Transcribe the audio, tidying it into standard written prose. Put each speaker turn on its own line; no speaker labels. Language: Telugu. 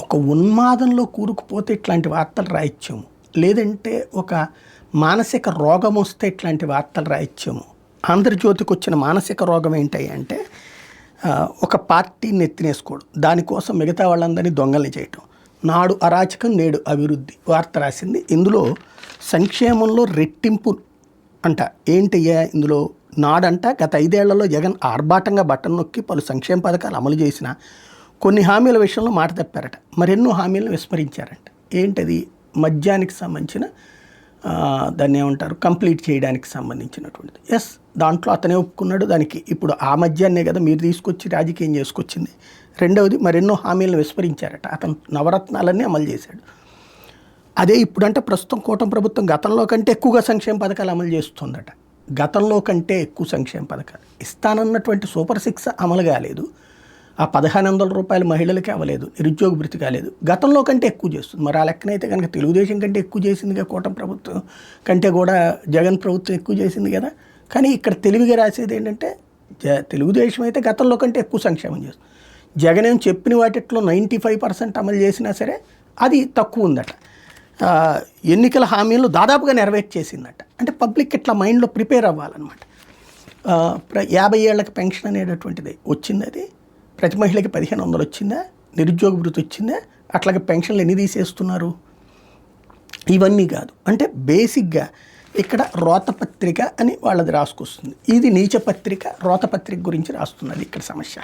ఒక ఉన్మాదంలో కూరుకుపోతే ఇట్లాంటి వార్తలు రాయొచ్చాము, లేదంటే ఒక మానసిక రోగం వస్తే ఇట్లాంటి వార్తలు రాయొచ్చాము. ఆంధ్రజ్యోతికి వచ్చిన మానసిక రోగం ఏంటి అంటే ఒక పార్టీని ఎత్తినేసుకోవడం, దానికోసం మిగతా వాళ్ళందరినీ దొంగల్ని చేయటం. నాడు అరాచకం నేడు అభివృద్ధి వార్త రాసింది. ఇందులో సంక్షేమంలో రెట్టింపు అంట. ఏంటయ్యా ఇందులో? నాడంట గత 5 ఏళ్లలో జగన్ ఆర్భాటంగా బట్టను నొక్కి పలు సంక్షేమ పథకాలు అమలు చేసిన కొన్ని హామీల విషయంలో మాట తప్పారట, మరెన్నో హామీలను విస్మరించారంట. ఏంటది? మద్యానికి సంబంధించిన దాన్ని ఏమంటారు, కంప్లీట్ చేయడానికి సంబంధించినటువంటిది. ఎస్, దాంట్లో అతనే ఒప్పుకున్నాడు. దానికి ఇప్పుడు ఆ మద్యాన్నే కదా మీరు తీసుకొచ్చి రాజకీయం చేసుకొచ్చింది. రెండవది, మరెన్నో హామీలను విస్మరించారట. అతను నవరత్నాలన్నీ అమలు చేశాడు. అదే ఇప్పుడంటే ప్రస్తుతం కూటమి ప్రభుత్వం గతంలో కంటే ఎక్కువగా సంక్షేమ పథకాలు అమలు చేస్తుందట. గతంలో కంటే ఎక్కువ సంక్షేమ పథకాలు ఇస్తానన్నటువంటి సూపర్ 6 అమలు కాలేదు. ఆ 1500 రూపాయలు మహిళలకి అవ్వలేదు. నిరుద్యోగ భృతి కాలేదు. గతంలో కంటే ఎక్కువ చేస్తుంది. మరి ఆ లెక్కనైతే కనుక తెలుగుదేశం కంటే ఎక్కువ చేసిందిగా, కూటమి ప్రభుత్వం కంటే కూడా జగన్ ప్రభుత్వం ఎక్కువ చేసింది కదా. కానీ ఇక్కడ తెలివిగా రాసేది ఏంటంటే తెలుగుదేశం అయితే గతంలో కంటే ఎక్కువ సంక్షేమం చేస్తుంది. జగన్ ఏం చెప్పిన వాటిలో 95% అమలు చేసినా సరే అది తక్కువ ఉందట. ఎన్నికల హామీలు దాదాపుగా నెరవేర్చేసిందట. అంటే పబ్లిక్ ఇట్లా మైండ్లో ప్రిపేర్ అవ్వాలన్నమాట. 50 ఏళ్ళకి పెన్షన్ అనేటటువంటిది వచ్చింది. అది ప్రతి మహిళకి 1500 వచ్చిందా? నిరుద్యోగ భృతి వచ్చిందా? అట్లాగే పెన్షన్లు ఎన్ని తీసేస్తున్నారు? ఇవన్నీ కాదు. అంటే బేసిక్గా ఇక్కడ రోతపత్రిక అని వాళ్ళది రాసుకొస్తుంది. ఇది నీచపత్రిక రోతపత్రిక గురించి రాస్తున్నది ఇక్కడ సమస్య.